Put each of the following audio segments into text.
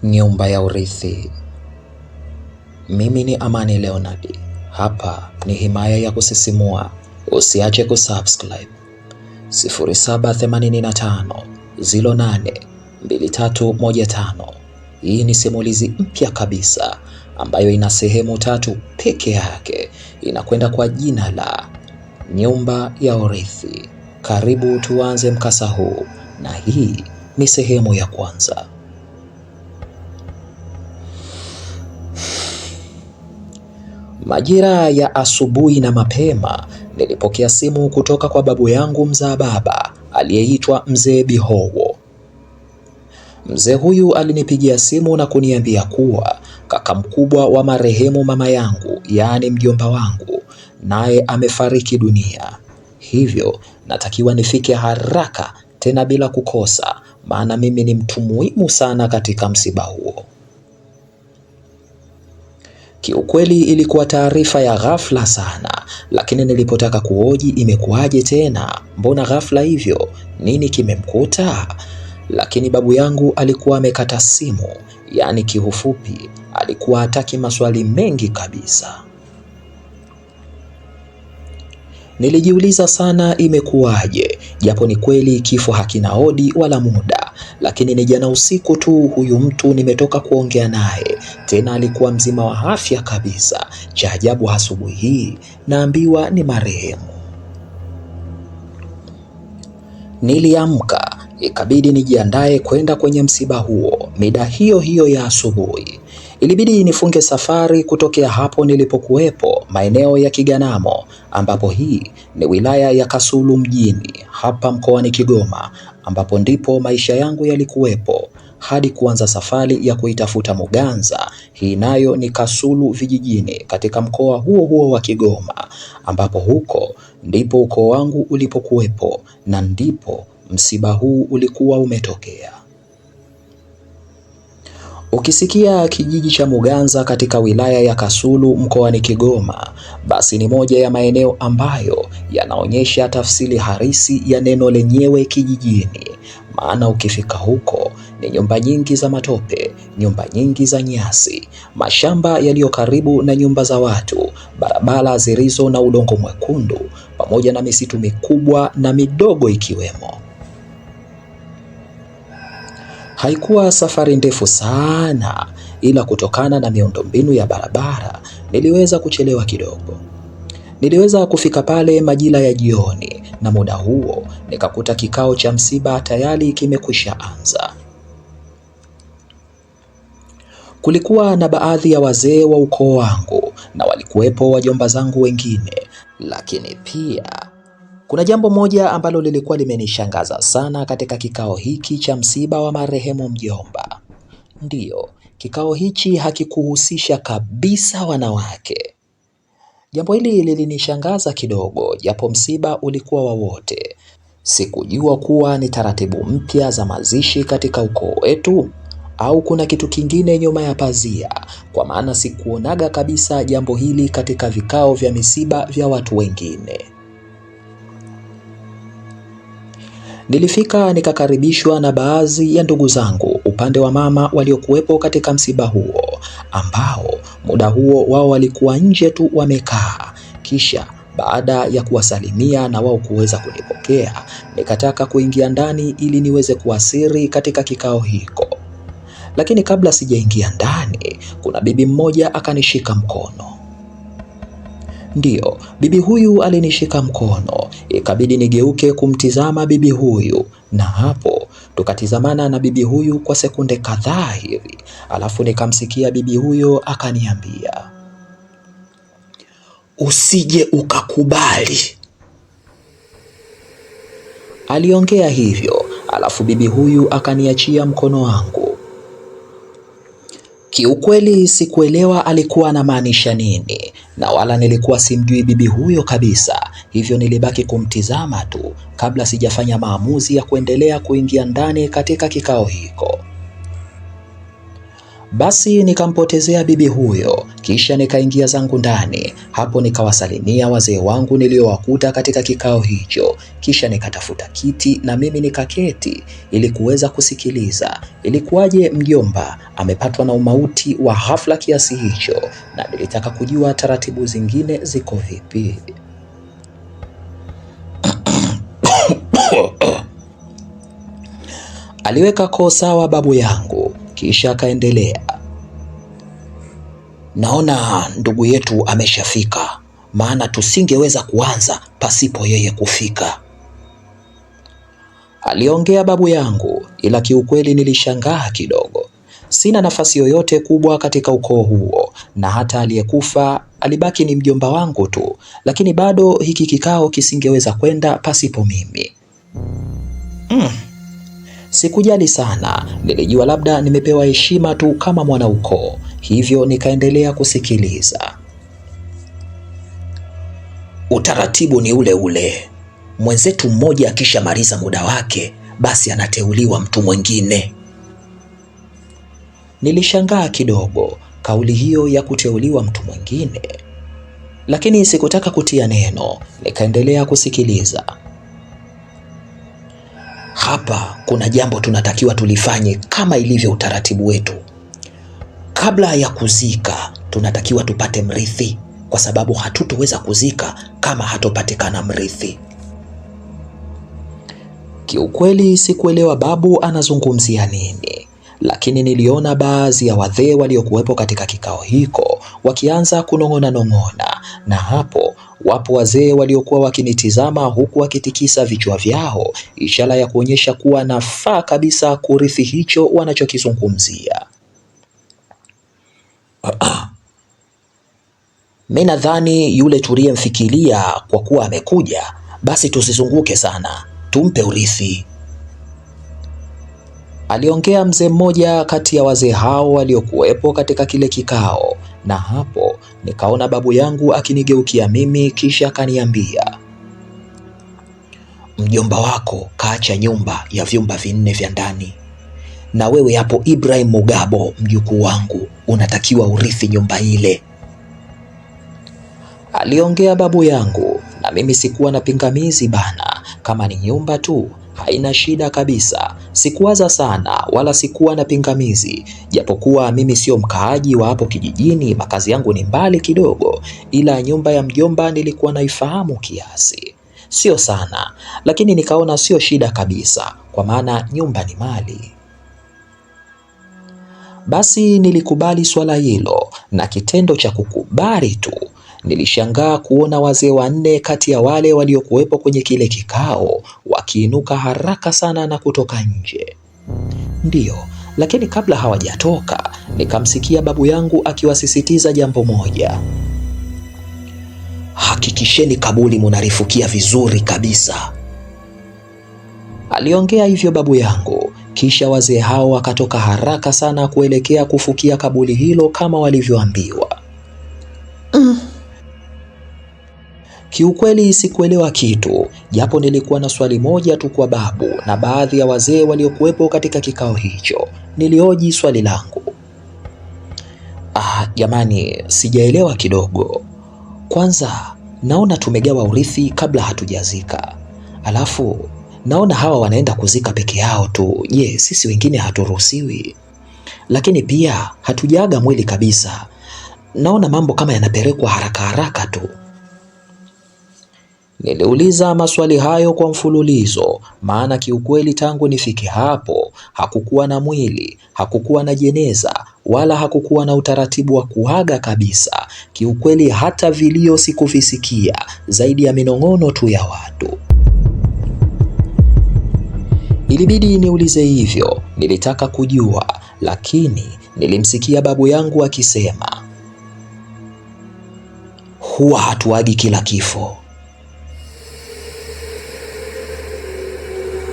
Nyumba ya urithi. Mimi ni Amani Leonard. Hapa ni himaya ya kusisimua. Usiache kusubscribe. 0785 08 2315. Hii ni simulizi mpya kabisa ambayo ina sehemu 3 peke yake. Inakwenda kwa jina la Nyumba ya Urithi. Karibu tuanze mkasa huu, na hii ni sehemu ya kwanza. Majira ya asubuhi na mapema nilipokea simu kutoka kwa babu yangu mzaa baba aliyeitwa Mzee Bihowo. Mzee huyu alinipigia simu na kuniambia kuwa kaka mkubwa wa marehemu mama yangu, yaani mjomba wangu, naye amefariki dunia. Hivyo natakiwa nifike haraka tena bila kukosa, maana mimi ni mtu muhimu sana katika msiba huo. Kiukweli ilikuwa taarifa ya ghafla sana, lakini nilipotaka kuhoji imekuwaje tena, mbona ghafla hivyo, nini kimemkuta? Lakini babu yangu alikuwa amekata simu, yaani kiufupi alikuwa hataki maswali mengi kabisa. Nilijiuliza sana imekuwaje, japo ni kweli kifo hakina hodi wala muda, lakini ni jana usiku tu huyu mtu nimetoka kuongea naye, tena alikuwa mzima wa afya kabisa. Cha ajabu asubuhi hii naambiwa ni marehemu. Niliamka, ikabidi nijiandae kwenda kwenye msiba huo. Mida hiyo hiyo ya asubuhi ilibidi nifunge safari kutokea hapo nilipokuwepo maeneo ya Kiganamo, ambapo hii ni wilaya ya Kasulu mjini hapa mkoani Kigoma, ambapo ndipo maisha yangu yalikuwepo hadi kuanza safari ya kuitafuta Muganza. Hii nayo ni Kasulu vijijini katika mkoa huo huo wa Kigoma, ambapo huko ndipo ukoo wangu ulipokuwepo na ndipo msiba huu ulikuwa umetokea. Ukisikia kijiji cha Muganza katika wilaya ya Kasulu mkoani Kigoma, basi ni moja ya maeneo ambayo yanaonyesha tafsiri halisi ya neno lenyewe kijijini. Maana ukifika huko ni nyumba nyingi za matope, nyumba nyingi za nyasi, mashamba yaliyo karibu na nyumba za watu, barabara zilizo na udongo mwekundu, pamoja na misitu mikubwa na midogo ikiwemo. Haikuwa safari ndefu sana, ila kutokana na miundombinu ya barabara niliweza kuchelewa kidogo. Niliweza kufika pale majira ya jioni, na muda huo nikakuta kikao cha msiba tayari kimekwisha anza. Kulikuwa na baadhi ya wazee wa ukoo wangu na walikuwepo wajomba zangu wengine, lakini pia kuna jambo moja ambalo lilikuwa limenishangaza sana katika kikao hiki cha msiba wa marehemu mjomba. Ndiyo, kikao hichi hakikuhusisha kabisa wanawake. Jambo hili lilinishangaza kidogo, japo msiba ulikuwa wa wote. Sikujua kuwa ni taratibu mpya za mazishi katika ukoo wetu, au kuna kitu kingine nyuma ya pazia, kwa maana sikuonaga kabisa jambo hili katika vikao vya misiba vya watu wengine. Nilifika nikakaribishwa na baadhi ya ndugu zangu upande wa mama waliokuwepo katika msiba huo, ambao muda huo wao walikuwa nje tu wamekaa. Kisha baada ya kuwasalimia na wao kuweza kunipokea, nikataka kuingia ndani ili niweze kuasiri katika kikao hiko. Lakini kabla sijaingia ndani, kuna bibi mmoja akanishika mkono. Ndiyo, bibi huyu alinishika mkono, ikabidi nigeuke kumtizama bibi huyu, na hapo tukatizamana na bibi huyu kwa sekunde kadhaa hivi, alafu nikamsikia bibi huyo akaniambia, "Usije ukakubali." Aliongea hivyo, alafu bibi huyu akaniachia mkono wangu. Kiukweli sikuelewa alikuwa anamaanisha nini, na wala nilikuwa simjui bibi huyo kabisa, hivyo nilibaki kumtizama tu kabla sijafanya maamuzi ya kuendelea kuingia ndani katika kikao hiko. Basi nikampotezea bibi huyo, kisha nikaingia zangu ndani. Hapo nikawasalimia wazee wangu niliowakuta katika kikao hicho, kisha nikatafuta kiti na mimi nikaketi ili kuweza kusikiliza ilikuwaje mjomba amepatwa na umauti wa ghafla kiasi hicho, na nilitaka kujua taratibu zingine ziko vipi. Aliweka koo sawa babu yangu, kisha akaendelea. Naona ndugu yetu ameshafika, maana tusingeweza kuanza pasipo yeye kufika, aliongea babu yangu. Ila kiukweli nilishangaa kidogo. Sina nafasi yoyote kubwa katika ukoo huo, na hata aliyekufa alibaki ni mjomba wangu tu, lakini bado hiki kikao kisingeweza kwenda pasipo mimi. Sikujali sana, nilijua labda nimepewa heshima tu kama mwana ukoo, hivyo nikaendelea kusikiliza. Utaratibu ni ule ule. Mwenzetu mmoja akishamaliza muda wake, basi anateuliwa mtu mwingine. Nilishangaa kidogo kauli hiyo ya kuteuliwa mtu mwingine, lakini sikutaka kutia neno, nikaendelea kusikiliza. Hapa kuna jambo tunatakiwa tulifanye kama ilivyo utaratibu wetu. Kabla ya kuzika, tunatakiwa tupate mrithi, kwa sababu hatutoweza kuzika kama hatopatikana mrithi. Kiukweli sikuelewa babu anazungumzia nini, lakini niliona baadhi ya wazee waliokuwepo katika kikao hiko wakianza kunong'ona, na hapo wapo wazee waliokuwa wakinitizama huku wakitikisa vichwa vyao, ishara ya kuonyesha kuwa nafaa kabisa kurithi hicho wanachokizungumzia. Mimi nadhani yule tuliyemfikiria kwa kuwa amekuja, basi tusizunguke sana, tumpe urithi, aliongea mzee mmoja kati ya wazee hao waliokuwepo katika kile kikao. Na hapo nikaona babu yangu akinigeukia mimi, kisha akaniambia, mjomba wako kaacha nyumba ya vyumba 4 vya ndani, na wewe hapo Ibrahim Mugabo mjukuu wangu unatakiwa urithi nyumba ile, aliongea babu yangu. Na mimi sikuwa na pingamizi bana, kama ni nyumba tu haina shida kabisa. Sikuwaza sana wala sikuwa na pingamizi, japokuwa mimi sio mkaaji wa hapo kijijini, makazi yangu ni mbali kidogo, ila nyumba ya mjomba nilikuwa naifahamu kiasi, sio sana, lakini nikaona sio shida kabisa, kwa maana nyumba ni mali. Basi nilikubali swala hilo, na kitendo cha kukubali tu nilishangaa kuona wazee 4 kati ya wale waliokuwepo kwenye kile kikao wakiinuka haraka sana na kutoka nje. Ndiyo, lakini kabla hawajatoka nikamsikia babu yangu akiwasisitiza jambo moja. Hakikisheni kaburi munarifukia vizuri kabisa, aliongea hivyo babu yangu. Kisha wazee hao wakatoka haraka sana kuelekea kufukia kaburi hilo kama walivyoambiwa. Kiukweli sikuelewa kitu, japo nilikuwa na swali moja tu kwa babu na baadhi ya wazee waliokuwepo katika kikao hicho. Nilioji swali langu. Jamani, sijaelewa kidogo. Kwanza naona tumegawa urithi kabla hatujazika, alafu naona hawa wanaenda kuzika peke yao tu. Je, sisi wengine haturuhusiwi? Lakini pia hatujaga mwili kabisa, naona mambo kama yanapelekwa haraka tu. Niliuliza maswali hayo kwa mfululizo, maana kiukweli tangu nifike hapo hakukuwa na mwili, hakukuwa na jeneza, wala hakukuwa na utaratibu wa kuaga kabisa. Kiukweli hata vilio sikuvisikia, zaidi ya minong'ono tu ya watu. Ilibidi niulize hivyo, nilitaka kujua, lakini nilimsikia babu yangu akisema, huwa hatuagi kila kifo,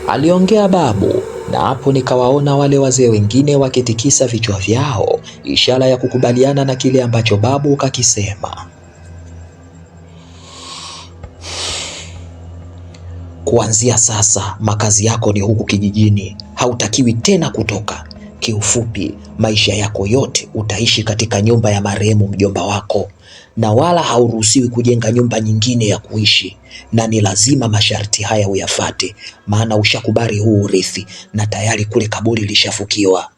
aliongea babu. Na hapo nikawaona wale wazee wengine wakitikisa vichwa vyao, ishara ya kukubaliana na kile ambacho babu kakisema. Kuanzia sasa makazi yako ni huku kijijini, hautakiwi tena kutoka. Kiufupi, maisha yako yote utaishi katika nyumba ya marehemu mjomba wako, na wala hauruhusiwi kujenga nyumba nyingine ya kuishi, na ni lazima masharti haya uyafate, maana ushakubali huu urithi na tayari kule kaburi lishafukiwa.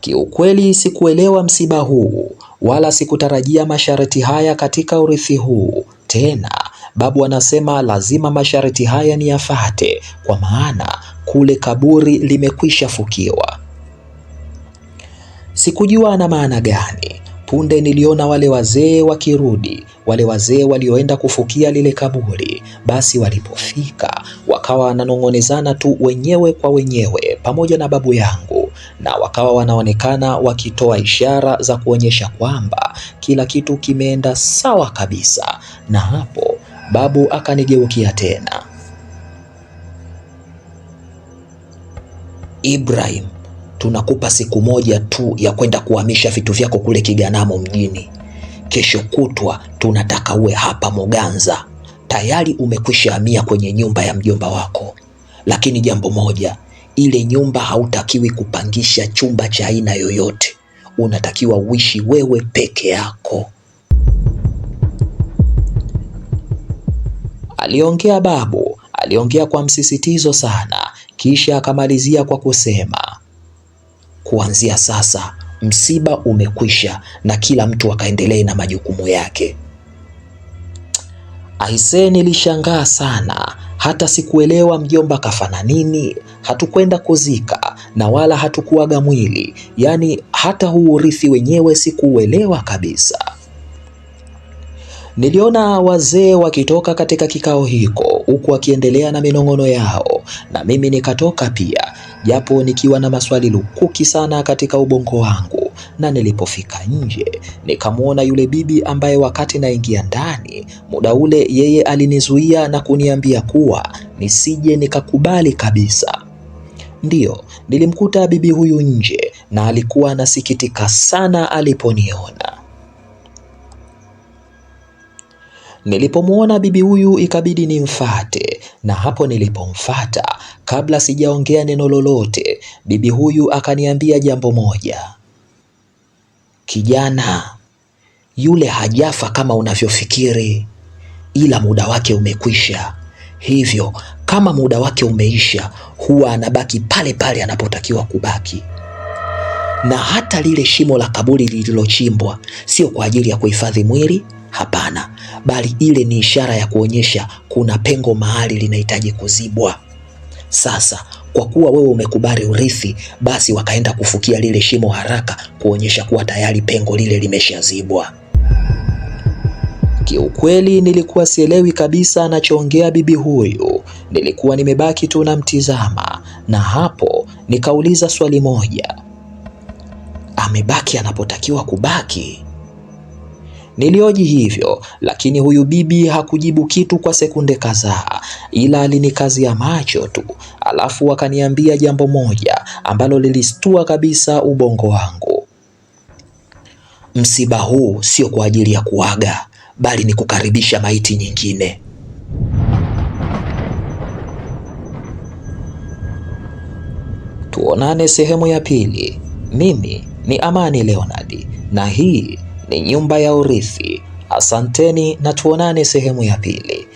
Kiukweli sikuelewa msiba huu, wala sikutarajia masharti haya katika urithi huu. Tena babu anasema lazima masharti haya niyafate, kwa maana kule kaburi limekwisha fukiwa. Sikujua ana maana gani. Punde niliona wale wazee wakirudi, wale wazee walioenda kufukia lile kaburi. Basi walipofika wakawa wananong'onezana tu wenyewe kwa wenyewe pamoja na babu yangu, na wakawa wanaonekana wakitoa ishara za kuonyesha kwamba kila kitu kimeenda sawa kabisa. Na hapo babu akanigeukia tena. Ibrahim, tunakupa siku moja tu ya kwenda kuhamisha vitu vyako kule Kiganamo mjini. Kesho kutwa tunataka uwe hapa Muganza. Tayari umekwisha hamia kwenye nyumba ya mjomba wako. Lakini jambo moja, ile nyumba hautakiwi kupangisha chumba cha aina yoyote. Unatakiwa uishi wewe peke yako. Aliongea babu, aliongea kwa msisitizo sana, kisha akamalizia kwa kusema, kuanzia sasa msiba umekwisha na kila mtu akaendelee na majukumu yake. Aisee, nilishangaa sana, hata sikuelewa mjomba kafana nini. Hatukwenda kuzika na wala hatukuaga mwili, yaani hata huu urithi wenyewe sikuuelewa kabisa. Niliona wazee wakitoka katika kikao hiko huku wakiendelea na minong'ono yao, na mimi nikatoka pia, japo nikiwa na maswali lukuki sana katika ubongo wangu. Na nilipofika nje nikamwona yule bibi ambaye wakati naingia ndani muda ule yeye alinizuia na kuniambia kuwa nisije nikakubali kabisa. Ndiyo, nilimkuta bibi huyu nje na alikuwa anasikitika sana aliponiona. Nilipomwona bibi huyu ikabidi nimfate, na hapo nilipomfata, kabla sijaongea neno lolote, bibi huyu akaniambia jambo moja. Kijana, yule hajafa kama unavyofikiri, ila muda wake umekwisha. Hivyo kama muda wake umeisha, huwa anabaki pale pale anapotakiwa kubaki. Na hata lile shimo la kaburi lililochimbwa sio kwa ajili ya kuhifadhi mwili, hapana, bali ile ni ishara ya kuonyesha kuna pengo mahali linahitaji kuzibwa. Sasa kwa kuwa wewe umekubali urithi, basi wakaenda kufukia lile shimo haraka kuonyesha kuwa tayari pengo lile limeshazibwa. Kiukweli nilikuwa sielewi kabisa anachoongea bibi huyu. Nilikuwa nimebaki tu namtizama, na hapo nikauliza swali moja. Amebaki anapotakiwa kubaki? Nilioji hivyo, lakini huyu bibi hakujibu kitu kwa sekunde kadhaa, ila alinikazia macho tu, alafu akaniambia jambo moja ambalo lilistua kabisa ubongo wangu. Msiba huu sio kwa ajili ya kuaga, bali ni kukaribisha maiti nyingine. Tuonane sehemu ya pili. Mimi ni Amani Leonard na hii ni Nyumba ya Urithi. Asanteni na tuonane sehemu ya pili.